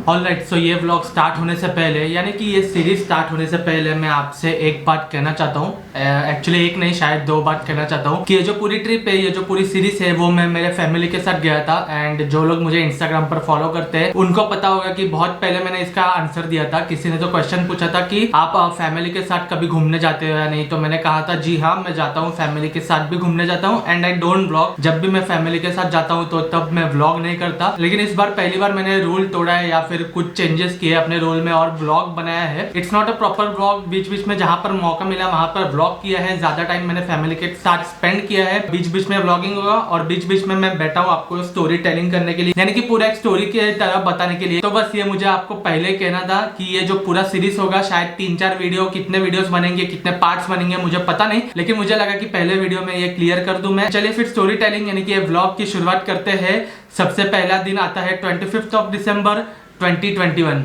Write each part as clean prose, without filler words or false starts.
Alright, सो ये vlog start होने से पहले, यानी कि ये सीरीज स्टार्ट होने से पहले मैं आपसे एक बात कहना चाहता हूँ। एक्चुअली एक नहीं, शायद दो बात कहना चाहता हूँ कि ये जो पूरी ट्रिप है, ये जो पूरी सीरीज है, वो मैं मेरे फैमिली के साथ गया था। एंड जो लोग मुझे इंस्टाग्राम पर फॉलो करते हैं उनको पता होगा कि बहुत पहले मैंने इसका आंसर दिया था। किसी ने तो क्वेश्चन पूछा था कि आप फैमिली के साथ कभी घूमने जाते हो या नहीं, तो मैंने कहा था जी हाँ, मैं जाता हूँ, फैमिली के साथ भी घूमने जाता हूँ। And I don't vlog. जब भी मैं फैमिली के साथ जाता हूँ तो तब मैं व्लॉग नहीं करता, लेकिन इस बार पहली बार मैंने रूल तोड़ा है या फिर कुछ चेंजेस किए अपने रोल में और व्लॉग बनाया है। It's not a proper vlog. बीच बीच में जहां पर मौका मिला वहां पर व्लॉग किया है। ज्यादा टाइम मैंने फैमिली के साथ स्पेंड किया है। बीच बीच में व्लॉगिंग होगा और बीच बीच में मैं बैठा हूँ आपको स्टोरी टेलिंग करने के लिए, यानी कि पूरा एक स्टोरी की तरह बताने के लिए। तो बस ये मुझे आपको पहले कहना था कि ये जो पूरा सीरीज होगा, शायद 3-4 वीडियो, कितने वीडियोस बनेंगे, कितने पार्ट्स बनेंगे मुझे पता नहीं, लेकिन मुझे लगा कि पहले वीडियो में ये क्लियर कर दूं मैं। चलिए फिर स्टोरी टेलिंग यानी कि व्लॉग की शुरुआत करते हैं। सबसे पहला दिन आता है 25 ऑफ दिसंबर 2021।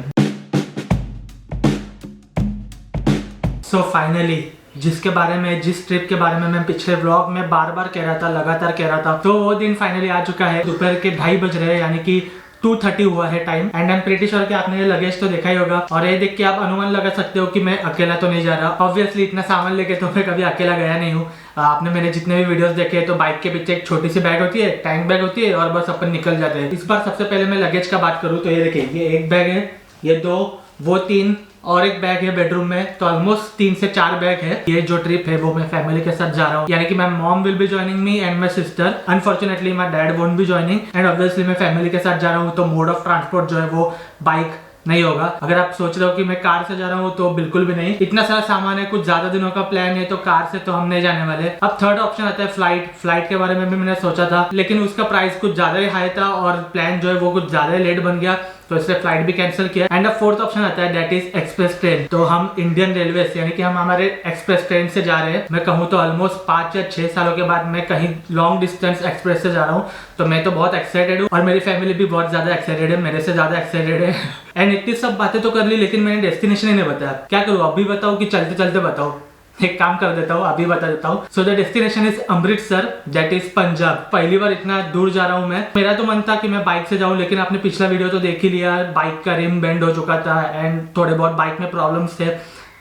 सो फाइनली जिस ट्रिप के बारे में मैं पिछले व्लॉग में बार बार कह रहा था, लगातार कह रहा था, तो वो दिन फाइनली आ चुका है। दोपहर के 2:30 बज रहे हैं, यानी कि 2:30 हुआ है time. And I am pretty sure कि आपने ये लगेज तो देखा ही होगा, और ये देख के आप अनुमान लगा सकते हो कि मैं अकेला तो नहीं जा रहा। ऑब्वियसली इतना सामान लेके तो मैं कभी अकेला गया नहीं हूँ। आपने मैंने जितने भी वीडियोस देखे तो बाइक के पीछे एक छोटी सी बैग होती है, टैंक बैग होती है, और बस अपन निकल जाते हैं। इस बार सबसे पहले मैं लगेज का बात करूँ तो ये देखिए, ये एक बैग है, ये 2, वो 3 और एक बैग है बेडरूम में, तो ऑलमोस्ट 3 से 4 बैग है। ये जो ट्रिप है वो मैं फैमिली के साथ जा रहा हूँ, यानी कि my mom will be joining me and my sister. Unfortunately my dad won't be joining, and obviously मैं फैमिली के साथ जा रहा हूँ तो मोड ऑफ ट्रांसपोर्ट जो है वो बाइक नहीं होगा। अगर आप सोच रहे हो कि मैं कार से जा रहा हूँ तो बिल्कुल भी नहीं। इतना सारा सामान है, कुछ ज्यादा दिनों का प्लान है, तो कार से तो हम नहीं जाने वाले। अब थर्ड ऑप्शन आता है फ्लाइट के बारे में भी मैंने सोचा था, लेकिन उसका प्राइस कुछ ज्यादा ही हाई था और प्लान जो है वो कुछ ज्यादा ही लेट बन गया, तो इसलिए फ्लाइट भी कैंसिल किया। एंड अब फोर्थ ऑप्शन आता है, दैट इज एक्सप्रेस ट्रेन। तो हम इंडियन रेलवे से, यानी कि हम हमारे एक्सप्रेस ट्रेन से जा रहे हैं। मैं कहूँ तो ऑलमोस्ट 5 या 6 सालों के बाद मैं कहीं लॉन्ग डिस्टेंस एक्सप्रेस से जा रहा हूँ, तो मैं तो बहुत एक्साइटेड हूँ और मेरी फैमिली भी बहुत ज्यादा एक्साइटेड है, मेरे से ज्यादा एक्साइटेड है। एंड इतनी सब बातें तो कर ली, लेकिन मैंने डेस्टिनेशन ही नहीं बताया। क्या करूँ, अभी बताऊँ कि चलते चलते बताऊँ? एक काम कर देता हूँ, अभी बता देता हूँ। So the destination is Amritsar, that is Punjab. पहली बार इतना दूर जा रहा हूँ मैं। मेरा तो मन था कि मैं बाइक से जाऊँ, लेकिन आपने पिछला वीडियो तो देख ही लिया, बाइक का रिम बेंड हो चुका था एंड थोड़े बहुत बाइक में प्रॉब्लम्स थे,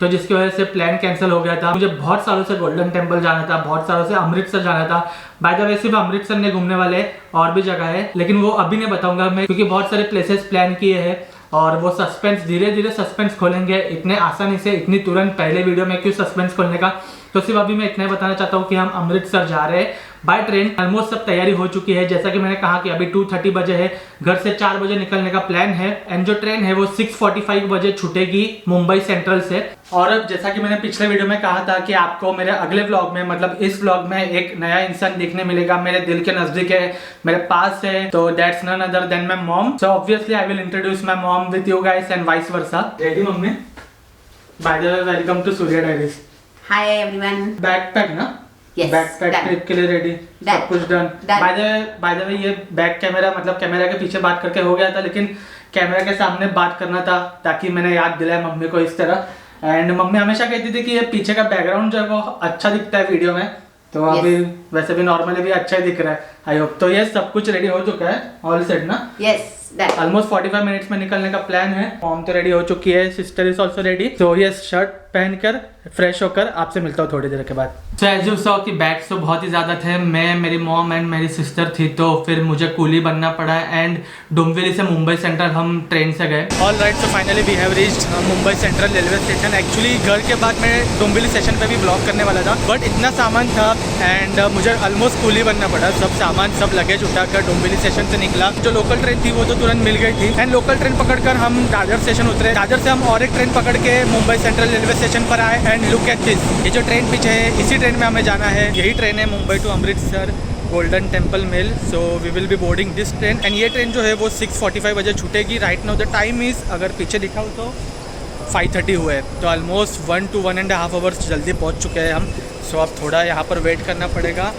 तो जिसकी वजह से प्लान कैंसिल हो गया था। मुझे बहुत सालों से गोल्डन टेम्पल जाना था, बहुत सालों से अमृतसर जाना था। बाय द वे सिर्फ अमृतसर नहीं घूमने वाले, और भी जगह है, लेकिन वो अभी नहीं बताऊंगा मैं, क्योंकि बहुत सारे प्लेसेस प्लान किए हैं और वो सस्पेंस, धीरे धीरे सस्पेंस खोलेंगे। इतने आसानी से, इतनी तुरंत पहले वीडियो में क्यों सस्पेंस खोलने का? तो सिर्फ अभी मैं इतना ही बताना चाहता हूँ कि हम अमृतसर जा रहे हैं बाय ट्रेन। ऑलमोस्ट सब तैयारी हो चुकी है, जैसा कि मैंने कहा कि अभी 2:30 बजे है, घर से 4 बजे निकलने का प्लान है। एंड जो ट्रेन है वो 6:45 बजे छूटेगी मुंबई सेंट्रल से। और अब जैसा कि मैंने पिछले वीडियो में कहा था कि आपको मेरे अगले व्लॉग में, मतलब इस व्लॉग में, एक नया इंसान देखने मिलेगा, मेरे दिल के नजदीक है, मेरे पास है, तो that's none other than my mom. So obviously I will introduce my mom with you guys and vice versa. Ready mummy? By the way, welcome to Surya diaries. Hi everyone. Backpack ना? Yes, backpack done. ट्रिप के लिए ready, सब कुछ done. Bye the वे ये back camera, मतलब camera के पीछे बात करके हो गया था, लेकिन कैमरा के सामने बात करना था ताकि मैंने याद दिलाया मम्मी को इस तरह। एंड मम्मी हमेशा कहती थी कि ये पीछे का बैकग्राउंड जो है वो अच्छा दिखता है वीडियो में, तो अभी वैसे भी नॉर्मली भी अच्छा ही दिख रहा है, आई होप। तो ये सब कुछ रेडी हो चुका है, ऑल सेट ना? यस, ऑलमोस्ट 45 मिनट्स में निकलने का प्लान है। मॉम तो रेडी हो चुकी है, सिस्टर इज ऑल्सो रेडी। तो ये शर्ट पहनकर फ्रेश होकर आपसे मिलता हूँ थोड़ी देर के बाद। सो एज यू सॉ कि बैग्स तो बहुत ही ज़्यादा थे। मैं, मेरी मॉम एंड मेरी सिस्टर थी, तो फिर मुझे कूली बनना पड़ा। एंड डोंबिवली से मुंबई सेंट्रल हम ट्रेन से गए। All right, so finally we have reached Mumbai Central railway station. Actually घर के बाद मैं डोंबिवली स्टेशन पे भी ब्लॉक करने वाला था, बट इतना सामान था एंड मुझे ऑलमोस्ट कूली बनना पड़ा। सब सामान, सब लगेज उठाकर डोंबिवली स्टेशन से निकला। जो लोकल ट्रेन थी वो तो तुरंत मिल गई थी, एंड लोकल ट्रेन पकड़कर हम दादर स्टेशन उतरे। दादर से हम और एक ट्रेन पकड़ के मुंबई सेंट्रल रेलवे स्टेशन पर आए। एंड लुक एट दिस, ये जो ट्रेन पीछे है, इसी ट्रेन में हमें जाना है। यही ट्रेन है Mumbai to Amritsar golden temple mail. So we will be boarding this train. And ये ट्रेन जो है वो 6:45 बजे छूटेगी। Right now the time is, अगर पीछे दिखाऊँ तो 5:30 हुए, तो ऑलमोस्ट 1 to 1.5 आवर्स जल्दी पहुँच चुके हैं हम। सो अब थोड़ा यहाँ पर वेट करना पड़ेगा।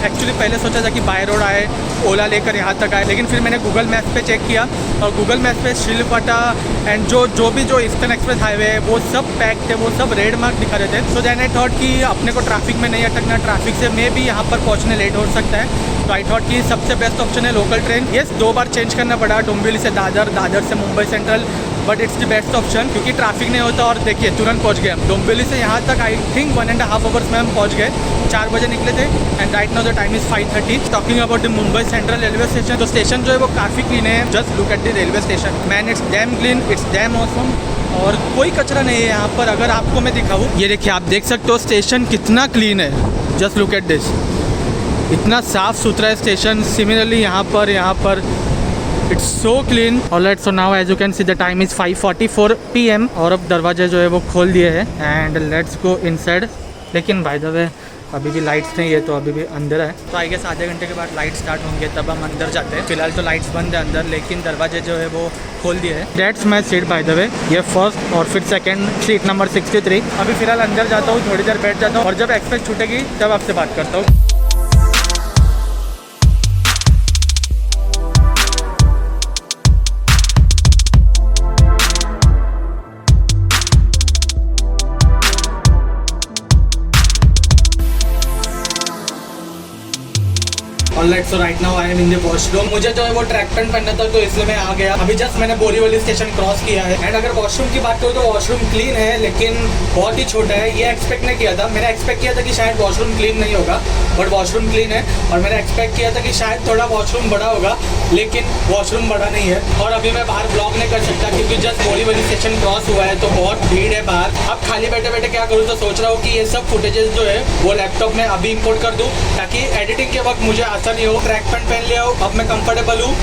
एक्चुअली पहले सोचा था कि बाय रोड आए, ओला लेकर यहाँ तक आए, लेकिन फिर मैंने गूगल मैप्स पे चेक किया और गूगल मैप्स पे शिलपटा एंड जो ईस्टर्न एक्सप्रेस हाईवे है वो सब पैक थे, वो सब रेड मार्क दिखा रहे थे। सो देन आई थॉट कि अपने को ट्रैफिक में नहीं अटकना, ट्रैफिक से मैं भी यहाँ पर पहुँचने लेट हो सकता है। तो आई थॉट कि सबसे बेस्ट ऑप्शन है लोकल ट्रेन। येस, 2 बार चेंज करना पड़ा, डोंबिवली से दादर, दादर से Mumbai central, but it's the best option क्योंकि ट्रैफिक नहीं होता। और देखिए तुरंत पहुंच गए हम डोंबिवली से यहाँ तक। आई थिंक 1.5 आवर्स में हम पहुंच गए। 4 बजे निकले थे and right now the time is 5:30। Talking about the Mumbai Central railway station, तो स्टेशन जो है वो काफ़ी क्लीन है। Just look at the railway station man, it's damn clean, it's damn awesome और कोई कचरा नहीं है यहाँ पर। अगर आपको मैं दिखाऊँ, ये देखिए आप देख सकते हो स्टेशन कितना क्लीन है। जस्ट लुक एट दिस, इतना साफ़ सुथरा है स्टेशन। सिमिलरली यहाँ पर it's so clean. Alright, so now as you can see the time is 5:44 PM और अब दरवाजे जो है वो खोल दिए हैं एंड लेट्स गो इनसाइड। लेकिन बाय द वे अभी भी लाइट्स नहीं है तो अभी भी अंदर है। तो आई गेस आधे घंटे के बाद लाइट स्टार्ट होंगे तब हम अंदर जाते हैं। फिलहाल तो लाइट्स बंद है अंदर, लेकिन दरवाजे जो है वो खोल दिए हैं। That's my seat bye the वे, ये फर्स्ट और फिर सेकंड सीट नंबर 63। अभी फिलहाल अंदर जाता हूँ, थोड़ी देर बैठ जाता हूँ और जब एक्सप्रेस छूटेगी तब आपसे बात करता हूँ। Alright, so right now I am in the washroom. मुझे जो है वो ट्रैक पैंट पहनना था तो इसलिए मैं आ गया। अभी जस्ट मैंने बोरीवली स्टेशन क्रॉस किया है एंड अगर वॉशरूम की बात करूँ तो वॉशरूम क्लीन है लेकिन बहुत ही छोटा है। ये एक्सपेक्ट नहीं किया था। मैंने एक्सपेक्ट किया था कि शायद वॉशरूम क्लीन नहीं होगा, बट वॉशरूम क्लीन है। और मैंने एक्सपेक्ट किया था कि शायद थोड़ा वॉशरूम बड़ा होगा, लेकिन वॉशरूम बड़ा नहीं है। और अभी मैं बाहर ब्लॉग नहीं कर सकता क्योंकि जस्ट बोरीवली स्टेशन क्रॉस हुआ है तो बहुत भीड़ है बाहर। अब खाली बैठे बैठे क्या करूँ, तो सोच रहा हूँ कि ये सब फुटेजेस जो है वो लैपटॉप में अभी इंपोर्ट कर दूँ ताकि एडिटिंग के वक्त मुझे आसानी हो। ट्रैक पैंट पहन लिया हो, अब मैं कंफर्टेबल हूँ।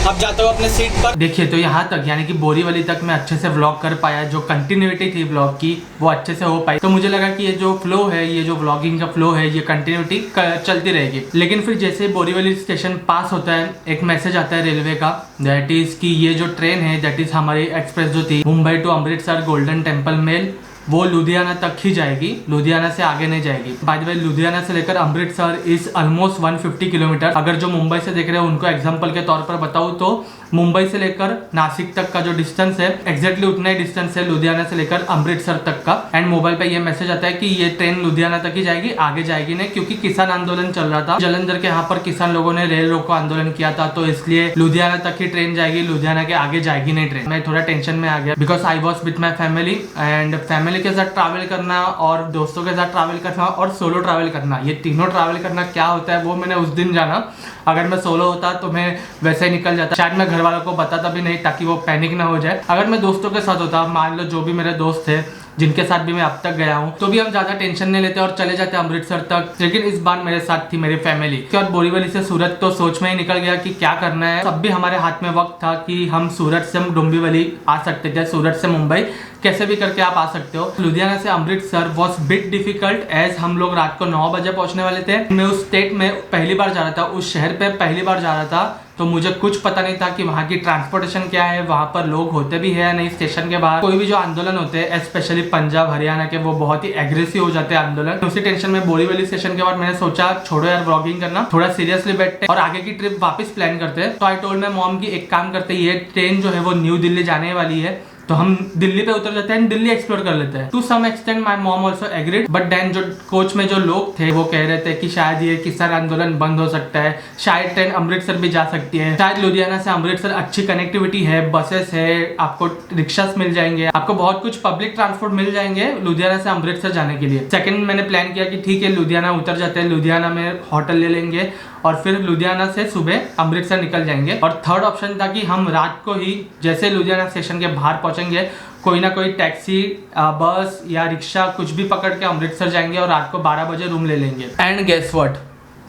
अब जाता हूँ अपने सीट पर। देखिए तो यहाँ तक यानी कि बोरीवली तक मैं अच्छे से व्लॉग कर पाया। जो कंटिन्यूटी थी व्लॉग की वो अच्छे से हो पाई। तो मुझे लगा कि ये जो फ्लो है, ये जो व्लॉगिंग का फ्लो है, ये कंटिन्यूटी चलती रहेगी। लेकिन फिर जैसे बोरीवली स्टेशन पास होता है एक मैसेज आता है रेलवे का, दैट इज कि ये जो ट्रेन है दैट इज हमारी एक्सप्रेस जो थी Mumbai to Amritsar golden temple mail, वो लुधियाना तक ही जाएगी, लुधियाना से आगे नहीं जाएगी। बाय द वे लुधियाना से लेकर अमृतसर इज ऑलमोस्ट 150 किलोमीटर। अगर जो मुंबई से देख रहे हैं उनको एग्जांपल के तौर पर बताऊँ तो मुंबई से लेकर नासिक तक का जो डिस्टेंस है एग्जैक्टली उतना ही डिस्टेंस है लुधियाना से लेकर अमृतसर तक का। एंड मोबाइल पे ये मैसेज आता है कि ये ट्रेन लुधियाना तक ही जाएगी, आगे जाएगी नहीं, क्योंकि किसान आंदोलन चल रहा था जालंधर के। यहाँ पर किसान लोगों ने रेल रोको आंदोलन किया था, तो इसलिए लुधियाना तक ही ट्रेन जाएगी, लुधियाना के आगे जाएगी नहीं ट्रेन। मैं थोड़ा टेंशन में आ गया because I was with my family and family के साथ ट्रैवल करना और दोस्तों के साथ ट्रैवल करना और सोलो ट्रैवल करना, ये तीनों ट्रैवल करना क्या होता है वो मैंने उस दिन जाना। अगर मैं सोलो होता तो मैं वैसे ही निकल जाता, शायद मैं घर वालों को बताता भी नहीं ताकि वो पैनिक ना हो जाए। अगर मैं दोस्तों के साथ होता, मान लो जो भी मेरे दोस्त थे जिनके साथ भी मैं अब तक गया हूँ, तो भी हम ज्यादा टेंशन नहीं लेते और चले जाते अमृतसर तक। लेकिन इस बार मेरे साथ थी मेरी फैमिली। और बोरीवली से सूरत तो सोच में ही निकल गया कि क्या करना है। तब भी हमारे हाथ में वक्त था कि हम सूरत से डोंबिवली आ सकते थे, सूरत से मुंबई कैसे भी करके आप आ सकते हो। लुधियाना से Amritsar was bit difficult as हम लोग रात को 9 बजे पहुंचने वाले थे। मैं उस स्टेट में पहली बार जा रहा था, उस शहर पे पहली बार जा रहा था, तो मुझे कुछ पता नहीं था कि वहाँ की ट्रांसपोर्टेशन क्या है, वहाँ पर लोग होते भी है या नहीं स्टेशन के बाहर। कोई भी जो आंदोलन होते हैं स्पेशली पंजाब हरियाणा के, वो बहुत ही एग्रेसिव हो जाते हैं आंदोलन। उसी टेंशन में बोरीवली स्टेशन के बाद मैंने सोचा छोड़ो यार व्लॉगिंग करना, थोड़ा सीरियसली बैठते और आगे की ट्रिप वापस प्लान करते हैं। तो आई टोल्ड माय मॉम की एक काम करते, ये ट्रेन जो है वो न्यू दिल्ली जाने वाली है तो हम दिल्ली पे उतर जाते हैं, दिल्ली एक्सप्लोर कर लेते हैं। To some extent my mom also agreed, but then जो कोच में जो लोग थे वो कह रहे थे कि शायद ये किसान आंदोलन बंद हो सकता है, शायद ट्रेन अमृतसर भी जा सकती है, शायद लुधियाना से अमृतसर अच्छी कनेक्टिविटी है, बसेस है, आपको रिक्शास मिल जाएंगे, आपको बहुत कुछ पब्लिक ट्रांसपोर्ट मिल जाएंगे लुधियाना से अमृतसर जाने के लिए। सेकंड मैंने प्लान किया कि ठीक है लुधियाना उतर जाते हैं, लुधियाना में होटल ले लेंगे और फिर लुधियाना से सुबह अमृतसर निकल जाएंगे। और थर्ड ऑप्शन था कि हम रात को ही जैसे लुधियाना स्टेशन के बाहर पहुंचेंगे कोई ना कोई टैक्सी बस या रिक्शा कुछ भी पकड़ के अमृतसर जाएंगे और रात को 12 बजे रूम ले लेंगे। एंड गेस व्हाट,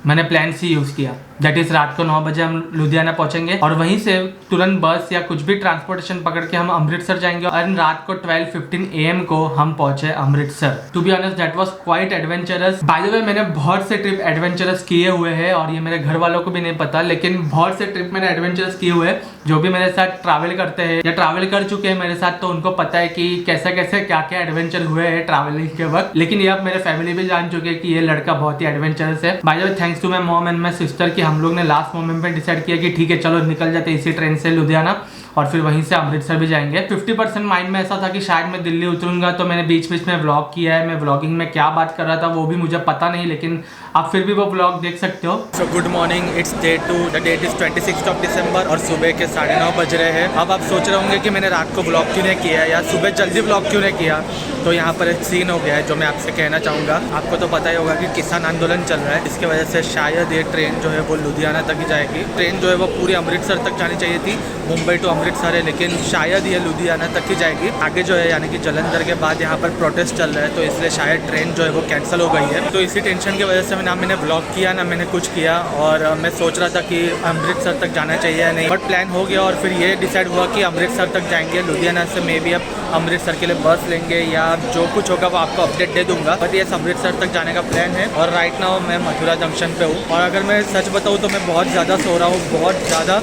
मैंने प्लान सी यूज़ किया। दैट इज रात को 9 बजे हम लुधियाना पहुंचेंगे और वहीं से तुरंत बस या कुछ भी ट्रांसपोर्टेशन पकड़ के हम अमृतसर जाएंगे और रात को 12:15 AM को हम पहुंचे Amritsar. To be honest that was quite adventurous. By the way मैंने बहुत से ट्रिप एडवेंचरस किए हुए हैं और ये मेरे घर वालों को भी नहीं पता, लेकिन बहुत से ट्रिप मैंने एडवेंचरस किए हुए हैं। जो भी मेरे साथ ट्रैवल करते हैं या ट्रैवल कर चुके हैं मेरे साथ, तो उनको पता है कि कैसे कैसे क्या क्या एडवेंचर हुए हैं ट्रैवलिंग के वक्त। लेकिन ये अब मेरे फैमिली भी जान चुके हैं कि ये लड़का बहुत ही एडवेंचरस है। By the way thanks to my mom and my sister कि हम लोग ने लास्ट मोमेंट पे डिसाइड किया कि ठीक है चलो निकल जाते इसी ट्रेन से लुधियाना और फिर वहीं से अमृतसर भी जाएंगे। 50% माइंड में ऐसा था कि शायद मैं दिल्ली उतरूंगा, तो मैंने बीच बीच में व्लॉग किया है। मैं व्लॉगिंग में क्या बात कर रहा था वो भी मुझे पता नहीं, लेकिन आप फिर भी वो व्लॉग देख सकते हो। So good morning, it's day 2, the date is 26 December और सुबह के 9:30 बज रहे हैं। अब आप सोच रहे होंगे कि मैंने रात को व्लॉग क्यों नहीं किया या सुबह जल्दी व्लॉग क्यों नहीं किया। तो यहाँ पर एक सीन हो गया है जो मैं आपसे कहना चाहूँगा। आपको तो पता ही होगा कि किसान आंदोलन चल रहा है, इसकी वजह से शायद ये ट्रेन जो है वो लुधियाना तक ही जाएगी। ट्रेन जो है वो पूरी अमृतसर तक जानी चाहिए थी, मुंबई टू अमृतसर है, लेकिन शायद ये लुधियाना तक ही जाएगी। आगे जो है यानी कि जलंधर के बाद यहाँ पर प्रोटेस्ट चल रहा है, तो इसलिए शायद ट्रेन जो है वो कैंसिल हो गई है। तो इसी टेंशन की वजह से ना मैंने व्लॉग किया ना मैंने कुछ किया, और मैं सोच रहा था कि अमृतसर तक जाना चाहिए या नहीं, बट प्लान हो गया और फिर ये डिसाइड हुआ कि अमृतसर तक जाएंगे। लुधियाना से मे बी अब अमृतसर के लिए बस लेंगे या जो कुछ होगा वो आपको अपडेट दे दूंगा, बट ये अमृतसर तक जाने का प्लान है। और राइट नाउ मैं मथुरा जंक्शन पे हूँ, और अगर मैं सच बताऊँ तो मैं बहुत ज़्यादा सो रहा हूँ, बहुत ज़्यादा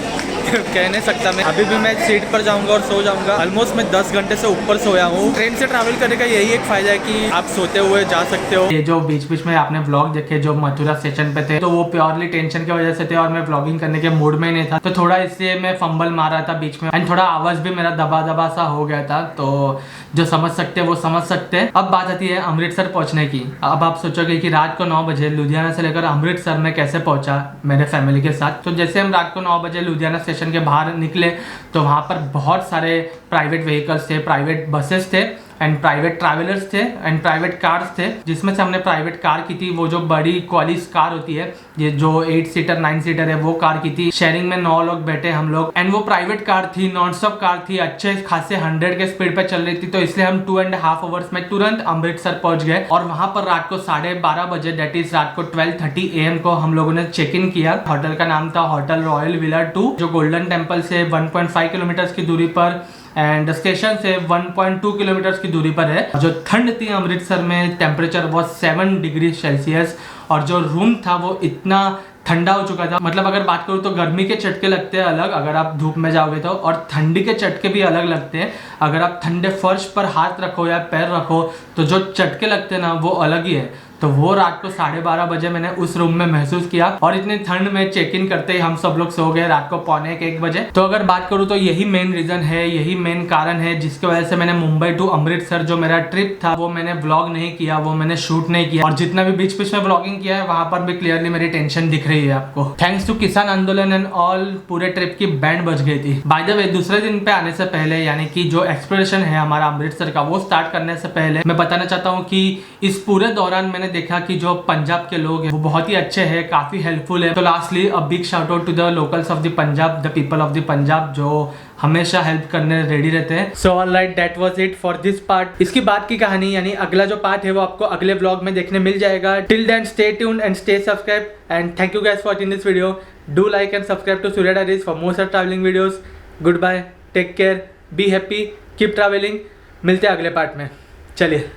कह नहीं सकता मैं। अभी भी मैं सीट पर जाऊंगा और सो जाऊंगा। ऑलमोस्ट मैं 10 घंटे से ऊपर सोया हूँ। ट्रेन से ट्रैवल करने का यही एक फायदा है कि आप सोते हुए जा सकते हो। ये जो बीच बीच में आपने व्लॉग देखे जो मथुरा स्टेशन पे थे, तो वो प्योरली टेंशन की वजह से थे और मैं व्लॉगिंग करने के मूड में नहीं था, तो थोड़ा इसलिए मैं फंबल मार रहा था बीच में एंड थोड़ा आवाज भी मेरा दबा दबा सा हो गया था। तो जो समझ सकते हैं वो समझ सकते हैं। अब बात आती है अमृतसर पहुंचने की। अब आप सोचोगे कि रात को 9 बजे लुधियाना से लेकर अमृतसर में कैसे पहुंचा मेरे फैमिली के साथ। तो जैसे हम रात को 9 बजे लुधियाना स्टेशन के बाहर निकले तो वहाँ पर बहुत सारे प्राइवेट व्हीकल्स थे, प्राइवेट बसेस थे एंड प्राइवेट ट्रैवलर्स थे एंड प्राइवेट कार्स थे, जिसमें से हमने प्राइवेट कार की थी, वो जो बड़ी क्वालिस कार होती है, ये जो 8 सीटर 9 सीटर है, वो कार की थी। शेयरिंग में 9 लोग बैठे हम लोग, एंड वो प्राइवेट कार थी, नॉन स्टॉप कार थी, अच्छे खासे 100 के स्पीड पे चल रही थी। तो इसलिए हम 2.5 आवर्स में तुरंत अमृतसर पहुंच गए और वहां पर रात को 12:30 बजे दैट इज रात को 12:30 AM को हम लोगों ने चेक इन किया। होटल का नाम था होटल रॉयल विला 2, जो गोल्डन टेम्पल से 1.5 किलोमीटर की दूरी पर एंड स्टेशन से 1.2 किलोमीटर की दूरी पर है। जो ठंड थी अमृतसर में, टेम्परेचर वो 7 डिग्री सेल्सियस, और जो रूम था वो इतना ठंडा हो चुका था। मतलब अगर बात करूँ तो गर्मी के चटके लगते हैं अलग अगर आप धूप में जाओगे तो, और ठंडी के चटके भी अलग लगते हैं। अगर आप ठंडे फर्श पर हाथ रखो या पैर रखो तो जो चटके लगते हैं ना वो अलग ही है। तो वो रात को 12:30 बजे मैंने उस रूम में महसूस किया, और इतनी ठंड में चेक इन करते ही हम सब लोग सो गए रात को 12:45 बजे। तो अगर बात करूँ तो यही मेन रीजन है, यही मेन कारण है जिसकी वजह से मैंने मुंबई टू अमृतसर जो मेरा ट्रिप था वो मैंने व्लॉग नहीं किया, वो मैंने शूट नहीं किया, और जितना भी बीच बीच में व्लॉगिंग किया है वहां पर भी क्लियरली मेरी टेंशन दिख रही है आपको। थैंक्स टू किसान आंदोलन एंड ऑल, पूरे ट्रिप की बैंड बज गई थी। बाय द वे दूसरे दिन पे आने से पहले, यानी कि जो एक्सप्लोरेशन है हमारा अमृतसर का, वो स्टार्ट करने से पहले मैं बताना चाहता हूँ कि इस पूरे दौरान मैंने देखा कि जो पंजाब के लोग हैं वो बहुत ही अच्छे हैं, काफी हेल्पफुल है। तो lastly a big shout out to the locals of the Punjab, the people of the Punjab, जो हमेशा हेल्प करने रेडी रहते हैं। So alright, that was it for this part. इसकी बाद की कहानी यानी अगला जो पार्ट है वो आपको अगले व्लॉग में देखने मिल जाएगा। Till then stay tuned and stay subscribe, and thank you guys for watching this video. Do like and subscribe to Surya diaries for more such travelling videos. Goodbye, take care, be happy, keep travelling. मिलते हैं अगले part में, चलिए।